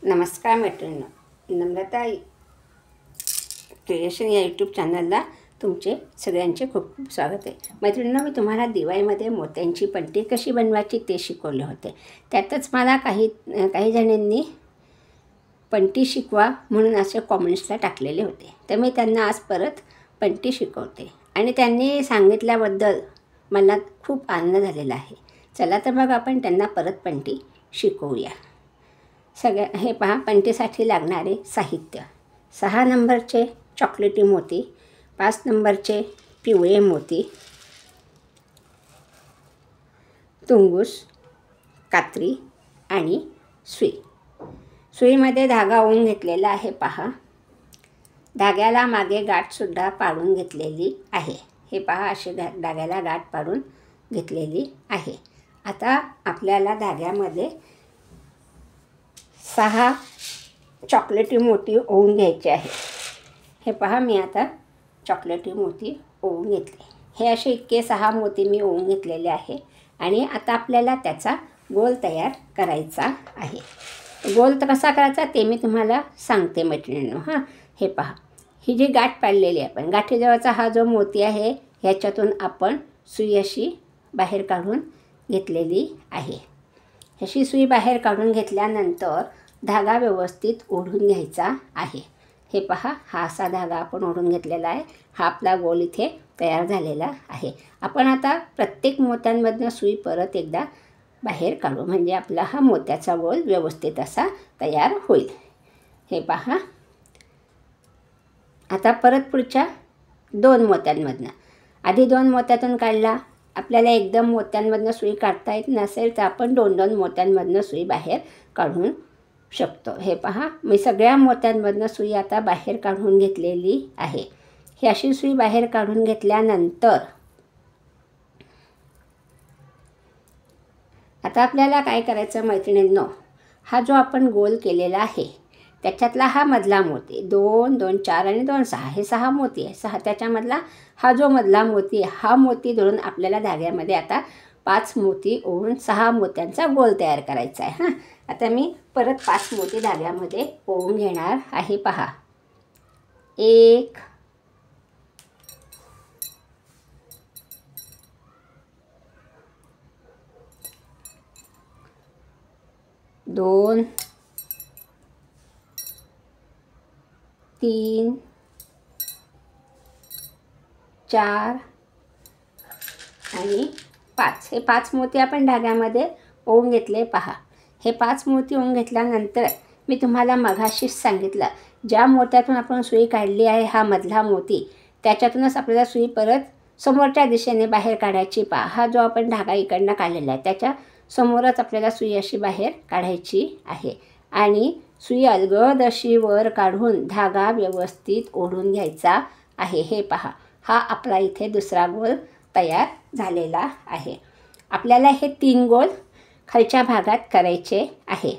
नमस्कार मैत्रिणींनो, नम्रता क्रिएशन या यूट्यूब चॅनलला तुमचे सगळ्यांचे खूप खूप स्वागत आहे. मैत्रिणींनो, मी तुम्हाला दिवाळीमध्ये मोत्यांची पट्टी कशी बनवायची ते शिकवले होते. त्यातच मला काही जणांनी पट्टी शिकवा म्हणून असे कॉमेंट्सला टाकलेले होते. तर मी त्यांना आज परत पट्टी शिकवते आणि त्यांनी सांगितल्याबद्दल मला खूप आनंद झालेला आहे. चला तर मग आपण त्यांना परत पट्टी शिकवूया. हे पहा, पट्टीसाठी लागणारे साहित्य: 6 नंबरचे चॉकलेटी मोती, 5 नंबरचे पिवळे मोती, तुंगूस, कात्री आणि सुई. सुईमध्ये धागा ओवून घेतलेला आहे पहा. धाग्याला मागे गाठसुद्धा पाडून घेतलेली आहे. हे पहा, अशी धाग्याला गाठ पाडून घेतलेली आहे. आता आपल्याला धाग्यामध्ये 6 चॉकलेटी मोती ओवून घ्यायचे आहे. हे पहा, मी आता चॉकलेटी मोती ओवून घेतले. हे असे इतके 6 मोती मी ओवून घेतलेले आहे आणि आता आपल्याला त्याचा गोल तयार करायचा आहे. गोल तर कसा करायचा ते मी तुम्हाला सांगते मैत्रिणींनो. हे पहा, ही जी गाठ पाडलेली आहे आपण, गाठीजवळचा हा जो मोती आहे ह्याच्यातून आपण सुई अशी बाहेर काढून घेतलेली आहे. अशी सुई बाहेर काढून घेतल्यानंतर धागा व्यवस्थित ओढून घ्यायचा आहे. हे पहा, हा असा धागा आपण ओढून घेतलेला आहे. हा आपला गोल इथे तयार झालेला आहे. आपण आता प्रत्येक मोत्यांमधनं सुई परत एकदा बाहेर काढू, म्हणजे आपला हा मोत्याचा गोल व्यवस्थित असा तयार होईल. हे पहा, आता परत पुढच्या 2 मोत्यांमधनं, आधी 2 मोत्यातून काढला. आपल्याला एकदम मोत्यांमधनं सुई काढता येत नसेल तर आपण 2-2 मोत्यांमधनं सुई बाहेर काढून शकतो. हे पहा, मी सगळ्या मोत्यांमधनं सुई आता बाहेर काढून घेतलेली आहे. ही अशी सुई बाहेर काढून घेतल्यानंतर आता आपल्याला काय करायचं मैत्रिणींनो, हा जो आपण गोल केलेला आहे त्याच्यातला हा मधला मोती, 2, 2, 4 आणि 2, 6, हे 6 मोती आहे. 6 त्याच्यामधला हा जो मधला मोती, हा मोती धरून आपल्याला धाग्यामध्ये आता 5 मोती ओवून 6 मोत्यांचा गोल तयार करायचा आहे. आता मी परत 5 मोती धाग्यामध्ये ओवून घेणार आहे. पहा, 1, 2, 3, 4 आणि 5. हे 5 मोती आपण धाग्यामध्ये ओवून घेतले. पहा, हे 5 मोती ओवून घेतल्यानंतर मी तुम्हाला मघाशीच सांगितलं, ज्या मोत्यातून आपण सुई काढली आहे हा मधला मोती, त्याच्यातूनच आपल्याला सुई परत समोरच्या दिशेने बाहेर काढायची. पहा, हा जो आपण धागा इकडनं काढलेला आहे त्याच्या समोरच आपल्याला सुई अशी बाहेर काढायची आहे आणि सुई अलगद अशी वर काढून धागा व्यवस्थित ओढून घ्यायचा आहे. हे पहा, हा आपला इथे दुसरा गोल तयार झालेला आहे. आपल्याला हे 3 गोल खालच्या भागात करायचे आहे.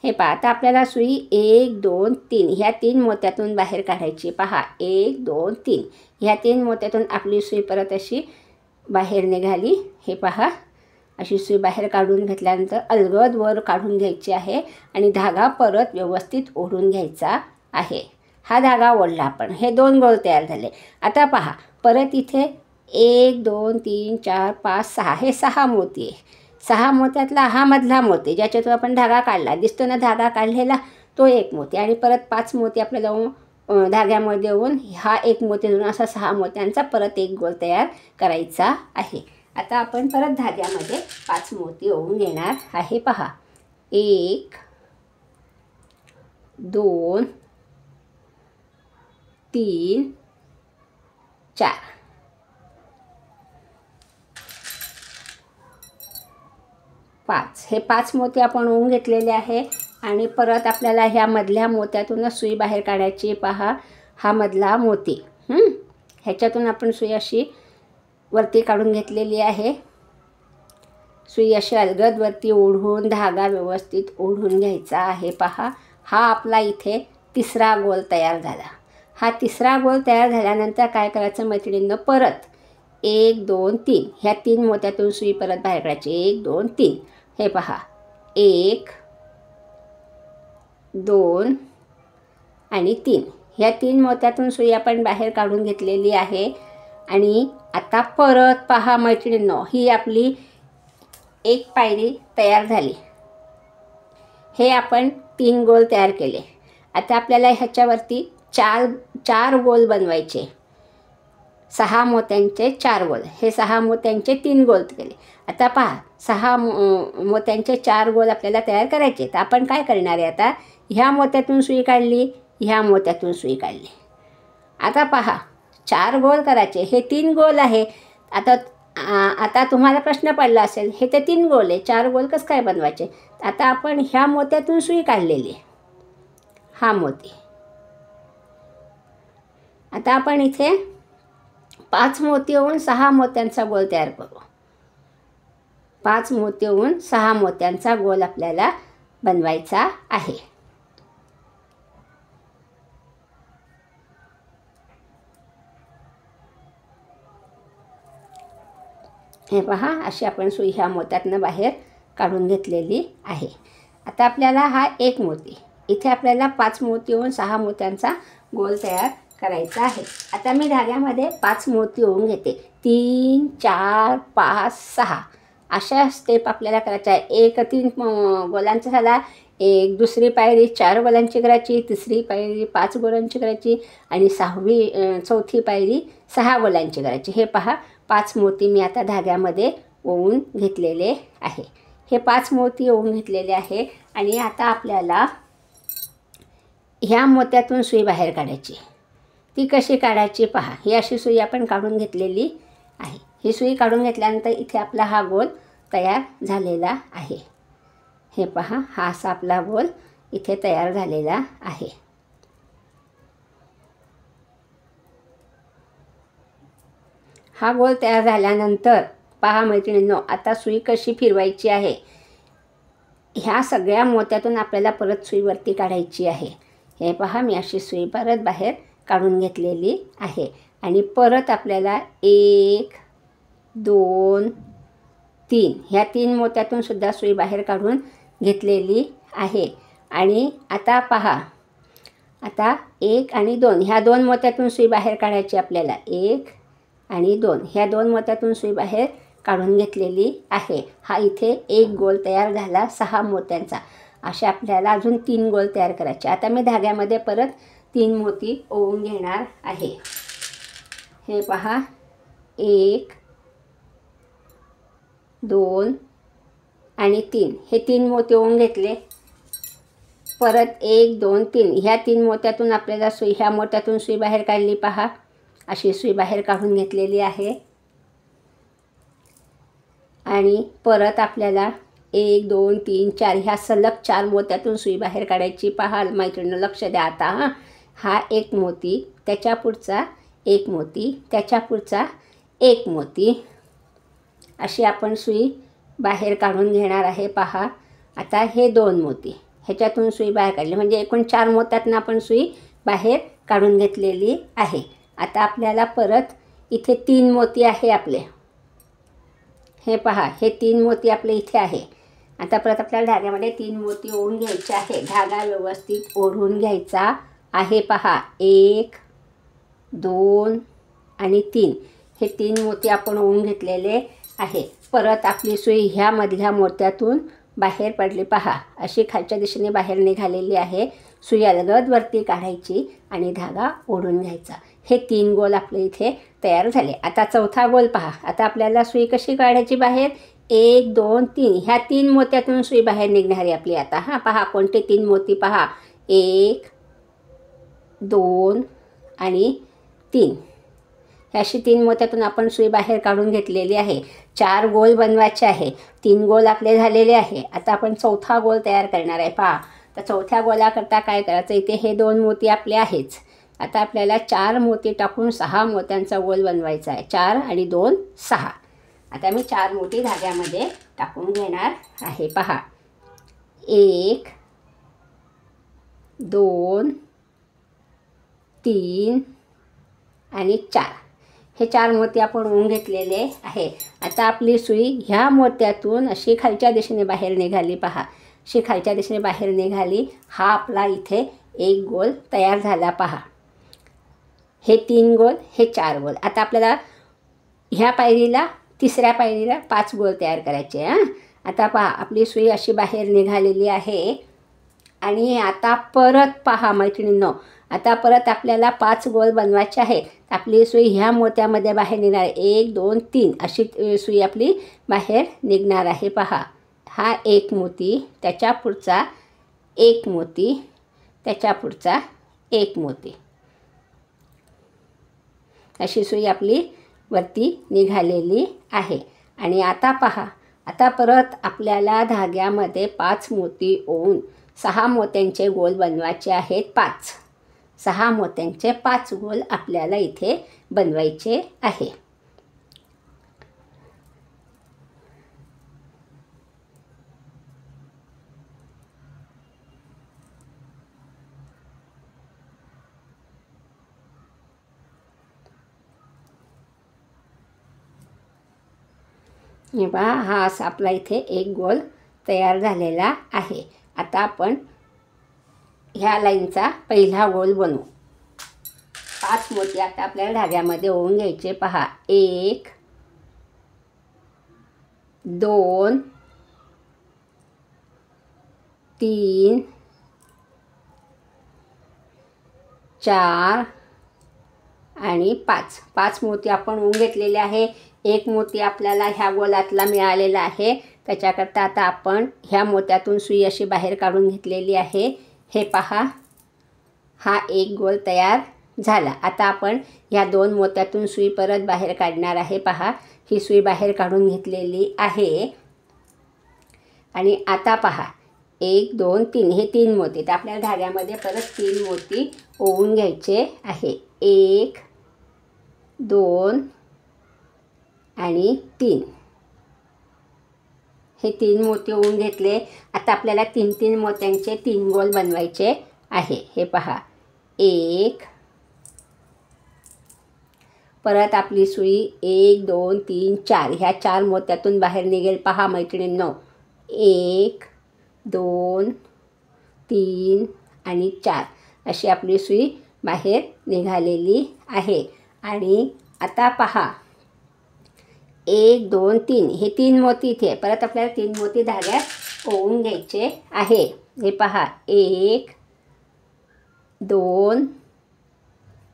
हे पहा, आता आपल्याला सुई 1, 2, 3 ह्या 3 मोत्यातून बाहेर काढायची. पहा, 1, 2, 3 ह्या 3 मोत्यातून आपली सुई परत अशी बाहेर निघाली. हे पहा, अशी सुई बाहेर काढून घेतल्यानंतर अलगद वर काढून घ्यायची आहे आणि धागा परत व्यवस्थित ओढून घ्यायचा आहे. हा धागा ओढला आपण, हे 2 गोल तयार झाले. आता पहा, परत इथे 1, 2, 3, 4, 5, 6 हे 6 मोती आहे. 6 मोत्यातला हा मधला मोती ज्याच्यातून आपण धागा काढला, दिसतो ना धागा काढलेला, तो 1 मोती आणि परत 5 मोती आपल्याला धाग्यामध्ये येऊन हा 1 मोती धरून असा 6 मोत्यांचा परत एक गोल तयार करायचा आहे. आता आपण परत धाग्यामध्ये 5 मोती ओवून घेणार आहे. पहा, 1, 2, 3, 4, 5 हे 5 मोती आपण ओवून घेतलेले आहे आणि परत आपल्याला ह्या मधल्या मोत्यातूनच सुई बाहेर काढायची. पहा, हा मधला मोती, ह्याच्यातून आपण सुई अशी वरती काढून घेतलेली आहे. सुई अशी अलगद वरती ओढून धागा व्यवस्थित ओढून घ्यायचा आहे. पहा, हा आपला इथे तिसरा गोल तयार झाला. हा तिसरा गोल तयार झाल्यानंतर काय करायचं मैत्रिणींनो, परत 1, 2, 3 ह्या 3 मोत्यातून सुई परत बाहेर काढायची. 1, 2, 3 हे पहा, 1, 2 आणि 3 ह्या 3 मोत्यातून सुई आपण बाहेर काढून घेतलेली आहे. आणि आता परत पहा मैत्रिणींनो, ही आपली एक पायरी तयार झाली. हे आपण 3 गोल तयार केले. आता आपल्याला ह्याच्यावरती चार गोल बनवायचे. 6 मोत्यांचे 4 गोल, हे 6 मोत्यांचे 3 गोल केले. आता पहा 6 मोत्यांचे 4 गोल आपल्याला तयार करायचे. तर आपण काय करणार आहे, आता ह्या मोत्यातून सुई काढली, ह्या मोत्यातून सुई काढली. आता पहा 4 गोल करायचे, हे 3 गोल आहे. आता तुम्हाला प्रश्न पडला असेल, हे तर 3 गोल आहे, 4 गोल कसं काय बनवायचे. आता आपण ह्या मोत्यातून सुई काढलेली, हा मोती. आता आपण इथे 5 मोती होऊन 6 मोत्यांचा गोल तयार करू. 5 मोती होऊन 6 मोत्यांचा गोल आपल्याला बनवायचा आहे. हे पहा, अशी आपण सुई ह्या मोत्यातनं बाहेर काढून घेतलेली आहे. आता आपल्याला हा एक मोती, इथे आपल्याला 5 मोती होऊन 6 मोत्यांचा गोल तयार करायचा आहे. आता मी धाग्यामध्ये 5 मोती होऊन घेते. 3 4 5 6 अशा स्टेप आपल्याला करायच्या आहे. 3 गोलांचा झाला. एक दुसरी पायरी 4 गोलांची करायची, तिसरी पायरी 5 गोलांची करायची आणि चौथी पायरी 6 गोलांची करायची. हे पहा 5 मोती मी आता धाग्यामध्ये ओवून घेतलेले आहे. हे 5 मोती ओवून घेतलेले आहे. आणि आता आपल्याला ह्या मोत्यातून सुई बाहेर काढायची. ती कशी काढायची पहा. ही अशी सुई आपण काढून घेतलेली आहे. ही सुई काढून घेतल्यानंतर इथे आपला हा गोल तयार झालेला आहे. हे पहा, हा असा आपला गोल इथे तयार झालेला आहे. हा गोल तयार झाल्यानंतर पहा मैत्रिणींनो, आता सुई कशी फिरवायची आहे. ह्या सगळ्या मोत्यातून आपल्याला परत सुई वरती काढायची आहे. हे पहा, मी अशी सुई परत बाहेर काढून घेतलेली आहे. आणि परत आपल्याला 1 2 3 ह्या 3 मोत्यातून सुद्धा सुई बाहेर काढून घेतलेली आहे. आणि आता पहा, आता 1 आणि 2 ह्या 2 मोत्यातून सुई बाहेर काढायची आपल्याला. 1 आणि 2 ह्या 2 मोत्यातून सुई बाहेर काढून घेतलेली आहे. हा इथे एक गोल तयार झाला 6 मोत्यांचा. असे आपल्याला अजून 3 गोल तयार करायचे. आता मी धाग्यामध्ये परत 3 मोती ओवून घेणार आहे. हे पहा, 1 2 आणि 3 हे 3 मोती ओवून घेतले. परत 1 2 3 ह्या 3 मोत्यातून आपल्याला सुई, ह्या मोत्यातून सुई बाहेर काढली. पहा, अशी सुई बाहेर काढून घेतलेली आहे. आणि परत आपल्याला 1 2 3 4 ह्या सलग 4 मोत्यातून सुई बाहेर काढायची. पहा मैत्रिणींनो, लक्ष द्या आता. हा एक मोती, त्याच्या पुढचा एक मोती, त्याच्या पुढचा एक मोती, अशी आपण सुई बाहेर काढून घेणार आहे. पहा, आता हे 2 मोती ह्याच्यातून सुई बाहेर काढली, म्हणजे एकूण 4 मोत्यातून आपण सुई बाहेर काढून घेतलेली आहे. आता आपल्याला परत इथे 3 मोती आहे आपले. हे पहा, हे 3 मोती आपले इथे आहे. आता परत आपल्याला धाग्यामध्ये 3 मोती ओढून घ्यायचे आहे. धागा व्यवस्थित ओढून घ्यायचा आहे. पहा, 1 2 आणि 3 हे 3 मोती आपण ओढून घेतलेले आहे. परत आपली सुई ह्या मधल्या मोत्यातून बाहेर पडली. पहा, अशी खालच्या दिशेने बाहेर निघालेली आहे. सुई अलगद वरती काढायची आणि धागा ओढून घ्यायचा. हे 3 गोल आपले इथे तयार झाले. आता चौथा गोल पहा. आता आपल्याला सुई कशी काढायची बाहेर. 1 2 3 ह्या 3 मोत्यातून सुई बाहेर निघणारी आपली. आता पहा कोणते 3 मोती. पहा, 1 2 आणि 3 ह्याशी 3 मोत्यातून आपण सुई बाहेर काढून घेतलेली आहे. 4 गोल बनवायचे आहे. 3 गोल आपले झालेले आहे. आता आपण चौथा गोल तयार करणार आहे. पहा, तर चौथ्या गोलाकरता काय करायचं, इथे हे 2 मोती आपले आहेच. आता आपल्याला 4 मोती टाकून 6 मोत्यांचा गोल बनवायचा आहे. 4 आणि 2 6. आता मी 4 मोती धाग्यामध्ये टाकून घेणार आहे. पहा, 1 2 3 आणि 4 हे 4 मोती आपण ओवून घेतलेले आहे. आता आपली सुई ह्या मोत्यातून अशी खालच्या दिशेने बाहेर निघाली पहा. अशी खालच्या दिशेने बाहेर निघाली. हा आपला इथे एक गोल तयार झाला पहा. हे 3 गोल, हे 4 गोल. आता आपल्याला ह्या पायरीला, तिसऱ्या पायरीला 5 गोल तयार करायचे. आता पहा आपली सुई अशी बाहेर निघालेली आहे. आणि आता परत पहा मैत्रिणींनो, आता परत आपल्याला 5 गोल बनवायचे आहेत. आपली सुई ह्या मोत्यामध्ये बाहेर निघणार. 1 2 3 अशी सुई आपली बाहेर निघणार आहे पहा. हा एक मोती, त्याच्या पुढचा एक मोती, त्याच्या पुढचा एक मोती, अशी सुई आपली वरती निघालेली आहे. आणि आता पहा, आता परत आपल्याला धाग्यामध्ये 5 मोती ओवून 6 मोत्यांचे गोल बनवायचे आहेत. 6 मोत्यांचे 5 गोल आपल्याला इथे बनवायचे आहे. हे पहा, हा असा आपला इथे एक गोल तयार झालेला आहे. आता आपण ह्या लाईनचा पहिला गोल बनवू. 5 मोती आता आपल्याला धाग्यामध्ये ओवून घ्यायचे पहा. 1 2 3 4 आणि 5 मोती आपण ओवून घेतलेले आहे. एक मोती आपल्याला ह्या गोलातला मिळालेला आहे. त्याच्याकरता आता आपण ह्या मोत्यातून सुई अशी बाहेर काढून घेतलेली आहे. हे पहा, हा एक गोल तयार झाला. आता आपण ह्या 2 मोत्यातून सुई परत बाहेर काढणार आहे. पहा, ही सुई बाहेर काढून घेतलेली आहे. आणि आता पहा, 1 2 3 हे 3 मोती. तर आपल्याला धाग्यामध्ये परत 3 मोती ओवून घ्यायचे आहे. 1 2 आणि 3 हे 3 मोती ओवून घेतले. आता आपल्याला 3 मोत्यांचे 3 गोल बनवायचे आहे. हे पहा, 1 परत आपली सुई 1 2 3 4 ह्या 4 मोत्यातून बाहेर निघेल पहा मैत्रिणींनो. 1 2 3 आणि 4 अशी आपली सुई बाहेर निघालेली आहे. आणि आता पहा, 1 2 3 हे 3 मोती इथे. परत आपल्याला 3 मोती धाग्यात ओवून घ्यायचे आहे. हे पहा, 1 2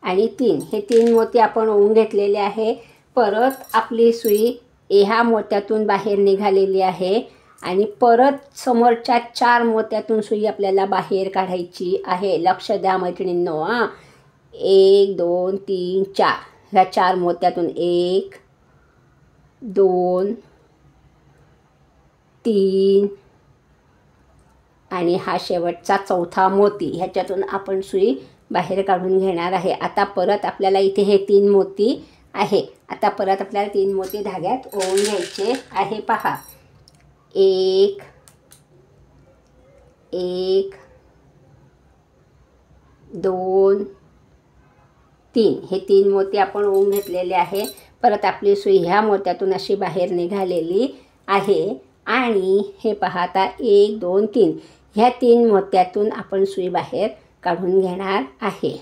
आणि 3 हे 3 मोती आपण ओवून घेतलेले आहे. परत आपली सुई ह्या मोत्यातून बाहेर निघालेली आहे. आणि परत समोरच्या 4 मोत्यातून सुई आपल्याला बाहेर काढायची आहे. लक्ष द्या मैत्रिणींनो. 1 2 3 4 ह्या 4 मोत्यातून 1 2 3 आणि हा शेवटचा 4था मोती, ह्याच्यातून आपण सुई बाहेर काढून घेणार आहे. आता परत आपल्याला इथे हे 3 मोती आहे. आता परत आपल्याला 3 मोती धाग्यात ओवून घ्यायचे आहे. पहा, 1 1 2 3 हे 3 मोती आपण ओवून घेतलेले आहे. परत आपली सुई ह्या मोत्यातून अशी बाहेर निघालेली आहे. आणि हे पहा, आता 1 2 3 ह्या 3 मोत्यातून आपण सुई बाहेर काढून घेणार आहे.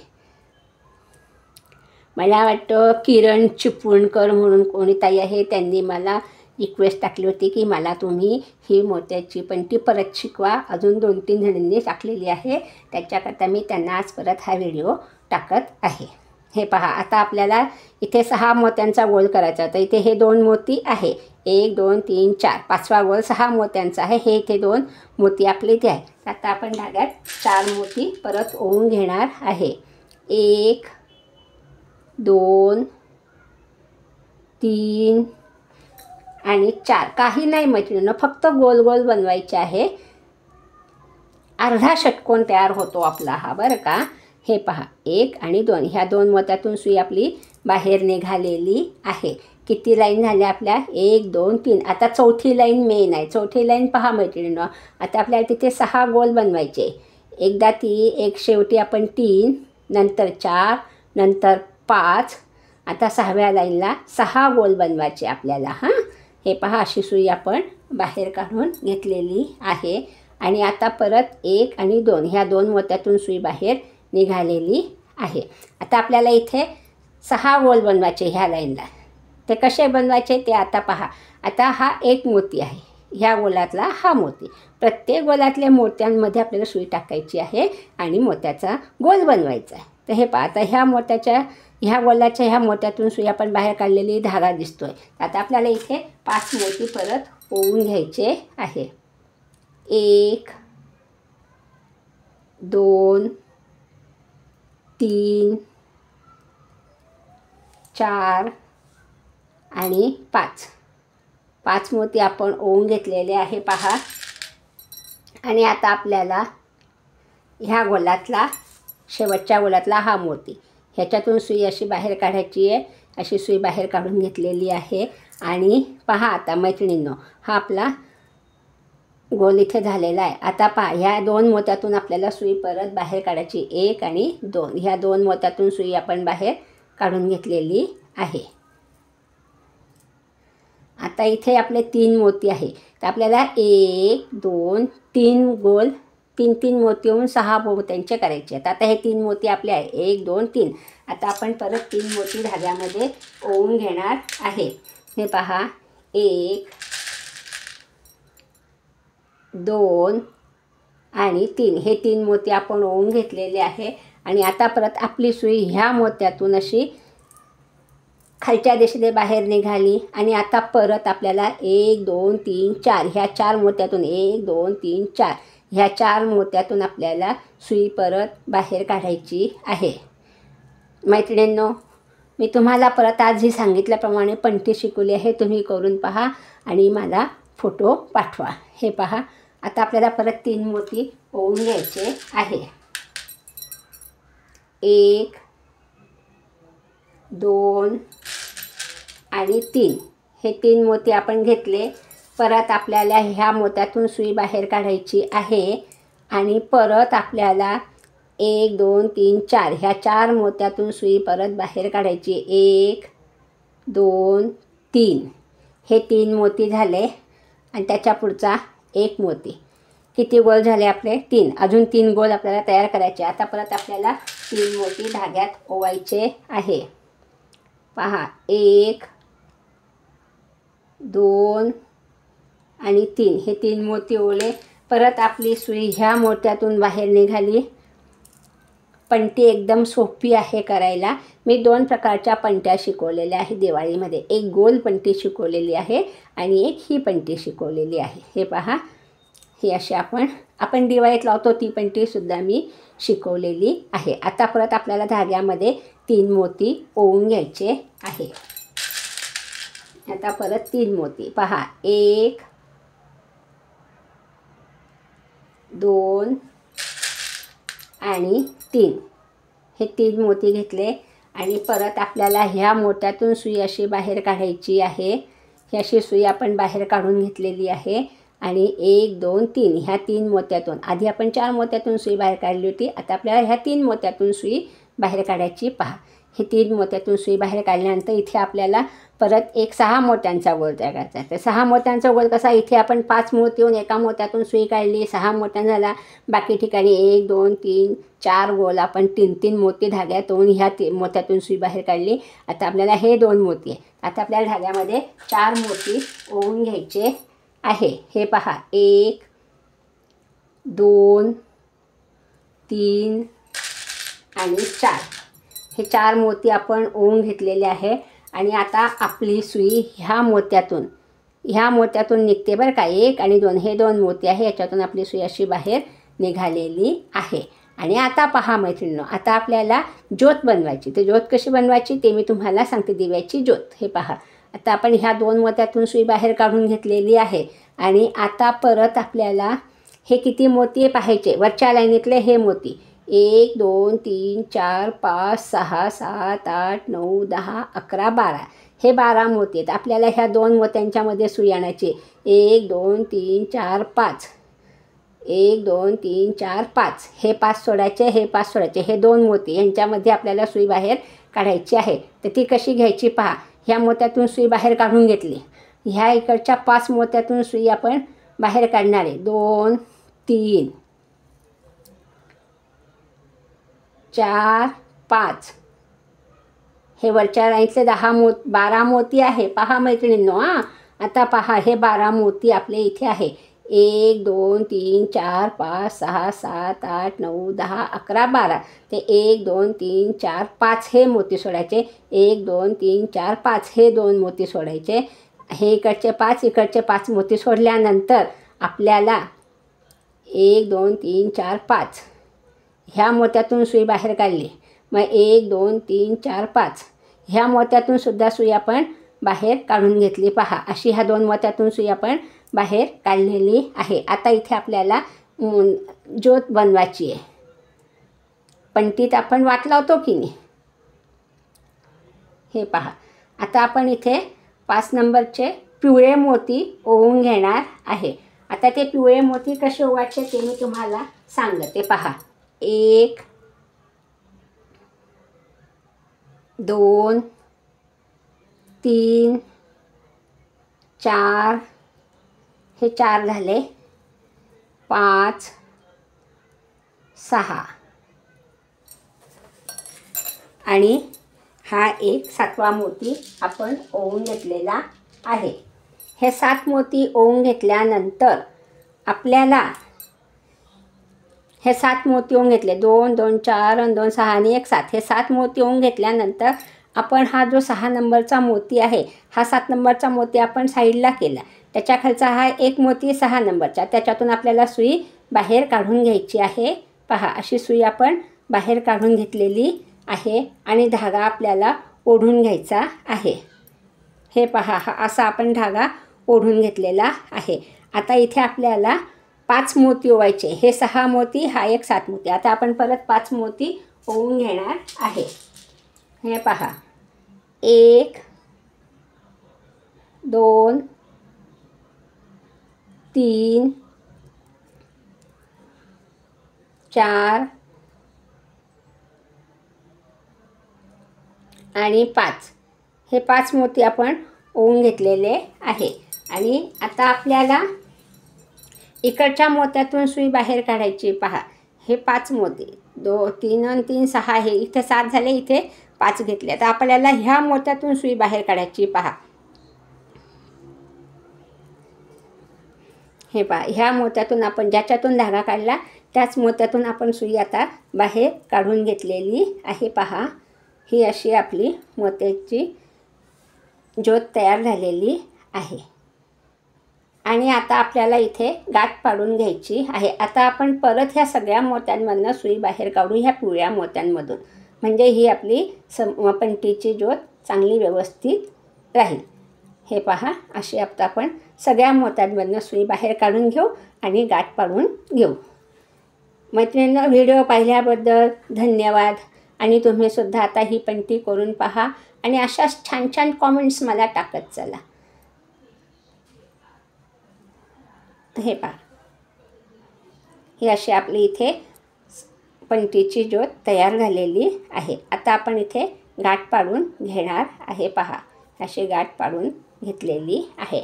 मला वाटतं किरण चिपळूणकर म्हणून कोणी ताई आहे, त्यांनी मला रिक्वेस्ट टाकली होती की मला तुम्ही ही मोत्याची पट्टी परत शिकवा. अजून 2-3 जणांनी टाकलेली आहे. त्याच्याकरता मी त्यांना आज परत हा व्हिडिओ टाकत आहे. हे पहा, आता आपल्याला इथे 6 मोत्यांचा गोल करायचा. तर इथे हे 2 मोती आहे. 1 2 3 4 5वा गोल 6 मोत्यांचा आहे. हे इथे 2 मोती आपले इथे आहे. आता आपण धाग्यात 4 मोती परत ओवून घेणार आहे. 1 2 3 आणि 4. काही नाही मैत्रिणींनो, फक्त गोल गोल बनवायचे आहे. अर्धा षटकोन तयार होतो आपला हा, बरं का. हे पहा, 1 आणि 2 ह्या 2 मोत्यातून सुई आपली बाहेर निघालेली आहे. किती लाईन झाल्या आपल्या? 1 2 3. आता 4थी लाईन मेन आहे. 4थी लाईन पहा मैत्रिणींनो. आता आपल्याला तिथे 6 गोल बनवायचे. एकदा 3, एक शेवटी आपण 3, नंतर 4, नंतर 5 आता 6व्या लाईनला 6 गोल बनवायचे आपल्याला. हे पहा, अशी सुई आपण बाहेर काढून घेतलेली आहे. आणि आता परत 1 आणि 2 ह्या 2 मोत्यातून सुई बाहेर निघालेली आहे. आता आपल्याला इथे 6 गोल बनवायचे ह्या लाईनला. ते कसे बनवायचे ते आता पहा. आता हा एक मोती आहे, ह्या गोलातला हा मोती. प्रत्येक गोलातल्या मोत्यांमध्ये आपल्याला सुई टाकायची आहे आणि मोत्याचा गोल बनवायचा आहे. तर हे पहा, आता ह्या गोलाच्या ह्या मोत्यातून सुई आपण बाहेर काढलेली धागा दिसतोय. आता आपल्याला इथे 5 मोती परत ओवून घ्यायचे आहे. 1 2 3 4 आणि 5 मोती आपण ओवून घेतलेले आहे पहा. आणि आता आपल्याला ह्या गोलातला, शेवटच्या गोलातला हा मोती, ह्याच्यातून सुई अशी बाहेर काढायची आहे. अशी सुई बाहेर काढून घेतलेली आहे. आणि पहा आता मैत्रिणींनो, हा आपला गोल इथे झालेला आहे. आता पहा, ह्या 2 मोत्यातून आपल्याला सुई परत बाहेर काढायची. 1 आणि 2 ह्या 2 मोत्यातून सुई आपण बाहेर काढून घेतलेली आहे. आता इथे आपले 3 मोती आहे. तर आपल्याला 1 2 3 गोल 3 मोती होऊन 6 मोत्यांचे करायचे आहेत. आता हे 3 मोती आपले आहे, 1 2 3. आता आपण परत 3 मोती धाग्यामध्ये ओवून घेणार आहे. हे पहा, 1 2 आणि 3 हे 3 मोती आपण ओवून घेतलेले आहे. आणि आता परत आपली सुई ह्या मोत्यातून अशी खालच्या दिशेने बाहेर निघाली. आणि आता परत आपल्याला 1 2 3 4 ह्या 4 मोत्यातून 1 2 3 4 ह्या 4 मोत्यातून आपल्याला सुई परत बाहेर काढायची आहे. मैत्रिणींनो, मी तुम्हाला परत आजही सांगितल्याप्रमाणे पट्टी शिकवली आहे. तुम्ही करून पहा आणि मला फोटो पाठवा. हे पहा, आता आपल्याला परत 3 मोती ओवून घ्यायचे आहे. 1 2 आणि 3 हे 3 मोती आपण घेतले. परत आपल्याला ह्या मोत्यातून सुई बाहेर काढायची आहे. आणि परत आपल्याला 1 2 3 4 ह्या 4 मोत्यातून सुई परत बाहेर काढायची. 1 2 3 हे 3 मोती झाले. आणि त्याच्या पुढचा 1 मोती. किती गोल झाले आपले? 3. अजून 3 गोल आपल्याला तयार करायचे. आता परत आपल्याला 3 मोती धाग्यात ओवायचे आहे. पहा, 1 2 आणि 3 हे 3 मोती ओवले. परत आपली सुई ह्या मोत्यातून बाहेर निघाली. पट्टी एकदम सोपी आहे करायला. मी 2 प्रकारच्या पट्ट्या शिकवलेल्या आहे दिवाळीमध्ये. एक गोल पट्टी शिकवलेली आहे आणि एक ही पट्टी शिकवलेली आहे. हे पहा, ही अशी आपण दिवाळीत लावतो ती पट्टीसुद्धा मी शिकवलेली आहे. आता परत आपल्याला धाग्यामध्ये 3 मोती ओवून घ्यायचे आहे. आता परत 3 मोती पहा, 1 2 आणि 3 हे 3 मोती घेतले. आणि परत आपल्याला ह्या मोत्यातून सुई अशी बाहेर काढायची आहे. ही अशी सुई आपण बाहेर काढून घेतलेली आहे. आणि 1 2 3 ह्या 3 मोत्यातून, आधी आपण 4 मोत्यातून सुई बाहेर काढली होती. आता आपल्याला ह्या 3 मोत्यातून सुई बाहेर काढायची. पहा, हे 3 मोत्यातून सुई बाहेर काढल्यानंतर इथे आपल्याला परत एक 6 मोत्यांचा गोल तयार करायचा आहे. तर 6 मोत्यांचा गोल कसा? इथे आपण 5 मोती होऊन एका मोत्यातून सुई काढली, 6 मोत्यां झाला. बाकी ठिकाणी 1 2 3 4 गोल आपण 3 मोती धाग्यात ओवून ह्या मोत्यातून सुई बाहेर काढली. आता आपल्याला हे 2 मोती आहे. आता आपल्याला धाग्यामध्ये 4 मोती ओवून घ्यायचे आहे. हे पहा, 1 2 3 आणि 4 हे 4 मोती आपण ओवून घेतलेले आहे. आणि आता आपली सुई ह्या मोत्यातून निघते बरं का. 1 आणि 2 हे 2 मोती आहे, याच्यातून आपली सुई अशी बाहेर निघालेली आहे. आणि आता पहा मैत्रिणींनो, आता आपल्याला ज्योत बनवायची. तर ज्योत कशी बनवायची ते मी तुम्हाला सांगते. दिव्याची ज्योत. हे पहा, आता आपण ह्या 2 मोत्यातून सुई बाहेर काढून घेतलेली आहे. आणि आता परत आपल्याला हे किती मोती पाहायचे, वरच्या लाईनीतले हे मोती. 1 2 3 4 5 6 7 8 9 10 11 12 हे 12 मोती आहेत. आपल्याला ह्या 2 मोत्यांच्यामध्ये सुई आणायची. 1 2 3 4 5 1 2 3 4 5 हे 5 सोडायचे, हे 5 सोडायचे. हे 2 मोती यांच्यामध्ये आपल्याला सुई बाहेर काढायची आहे. तर ती कशी घ्यायची पहा. ह्या मोत्यातून सुई बाहेर काढून घेतली. ह्या इकडच्या 5 मोत्यातून सुई आपण बाहेर काढणार आहे. 2 3 4 5. हे वरच्या राईतले 12 मोती आहे. पहा मैत्रिणींनो, आता पहा हे 12 मोती आपले इथे आहे. 1 2 3 4 5 6 7 8 9 10 11 12. ते 1 2 3 4 5 हे मोती सोडायचे. 1 2 3 4 5 हे 2 मोती सोडायचे. हे इकडचे 5 इकडचे 5 मोती सोडल्यानंतर आपल्याला 1 2 3 4 5 ह्या मोत्यातून सुई बाहेर काढली. मग 1 2 3 4 5 ह्या मोत्यातून सुद्धा सुई आपण बाहेर काढून घेतली. पहा अशी ह्या 2 मोत्यातून सुई आपण बाहेर काढलेली आहे. आता इथे आपल्याला ज्योत बनवायची आहे. पंटीत आपण वाट लावतो की नाही, हे पहा. आता आपण इथे 5 नंबरचे पिवळे मोती ओवून घेणार आहे. आता ते पिवळे मोती कसे ओवायचे ते मी तुम्हाला सांगते. पहा 1 2 3 4 हे 4 झाले. 5 6 आणि हा एक 7वा मोती आपण ओवून घेतलेला आहे. हे 7 मोती ओवून घेतल्यानंतर आपल्याला हे 7 मोती ओवून घेतले. 2 2 4 आणि 2 6 आणि 1 7. हे 7 मोती ओवून घेतल्यानंतर आपण हा जो 6 नंबरचा मोती आहे, हा 7 नंबरचा मोती आपण साईडला केला. त्याच्या खालचा हा एक मोती 6 नंबरचा, त्याच्यातून आपल्याला सुई बाहेर काढून घ्यायची आहे. पहा अशी सुई आपण बाहेर काढून घेतलेली आहे आणि धागा आपल्याला ओढून घ्यायचा आहे. हे पहा हा असा आपण धागा ओढून घेतलेला आहे. आता इथे आपल्याला 5 मोती ओवायचे. हे 6 मोती, हा एक 7 मोती. आता आपण परत 5 मोती ओवून घेणार आहे. हे पहा 1 2 3 4 आणि 5. हे 5 मोती आपण ओवून घेतलेले आहे. आणि आता आपल्याला इकडच्या मोत्यातून सुई बाहेर काढायची. पहा हे 5 मोती 2 3 आणि 3 6 आहे. इथे 7 झाले, इथे 5 घेतले. आता आपल्याला ह्या मोत्यातून सुई बाहेर काढायची. पहा हे पहा ह्या मोत्यातून आपण ज्याच्यातून धागा काढला त्याच मोत्यातून आपण सुई आता बाहेर काढून घेतलेली आहे. पहा ही अशी आपली मोत्याची ज्योत तयार झालेली आहे. आणि आता आपल्याला इथे गाठ पाडून घ्यायची आहे. आता आपण परत ह्या सगळ्या मोत्यांमधून सुई बाहेर काढू, ह्या पिवळ्या मोत्यांमधून. म्हणजे ही आपली पंटीची ज्योत चांगली व्यवस्थित राहील. हे पहा अशी आता आपण सगळ्या मोत्यांमधून सुई बाहेर काढून घेऊ आणि गाठ पाडून घेऊ. मैत्रिणींनो, व्हिडिओ पाहिल्याबद्दल धन्यवाद. आणि तुम्हीसुद्धा आता ही पंटी करून पहा आणि अशाच छान छान कॉमेंट्स मला टाकत चला. हे पहा ही अशी आपली इथे पंटीची ज्योत तयार झालेली आहे. आता आपण इथे गाठ पाडून घेणार आहे. पहा अशी गाठ पाडून घेतलेली आहे.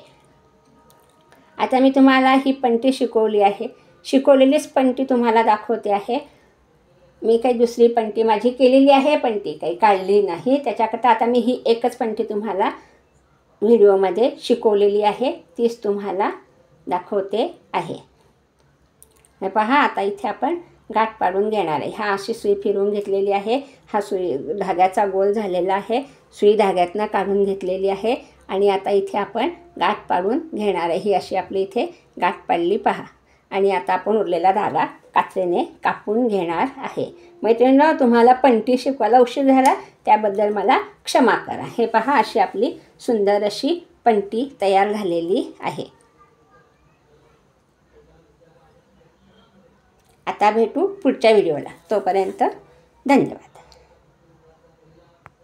आता मी तुम्हाला ही पंटी शिकवली आहे. शिकवलेलीच पंटी तुम्हाला दाखवते आहे. मी काही दुसरी पंटी माझी केलेली आहे, पंटी काही काढली नाही. त्याच्याकरता आता मी ही एकच पंटी तुम्हाला व्हिडिओमध्ये शिकवलेली आहे, तीच तुम्हाला दाखवते आहे. हे पहा आता इथे आपण गाठ पाडून घेणार आहे. हा अशी सुई फिरवून घेतलेली आहे. हा सुई धाग्याचा गोल झालेला आहे. सुई धाग्यातनं काढून घेतलेली आहे आणि आता इथे आपण गाठ पाडून घेणार आहे. ही अशी आपली इथे गाठ पाडली. पहा आणि आता आपण उरलेला धागा कात्रीने कापून घेणार आहे. मैत्रिणींनो, तुम्हाला पंटी शिकवायला उशीर झाला त्याबद्दल मला क्षमा करा. हे पहा अशी आपली सुंदर अशी पंटी तयार झालेली आहे. आता भेटू पुढच्या व्हिडिओला. तोपर्यंत धन्यवाद.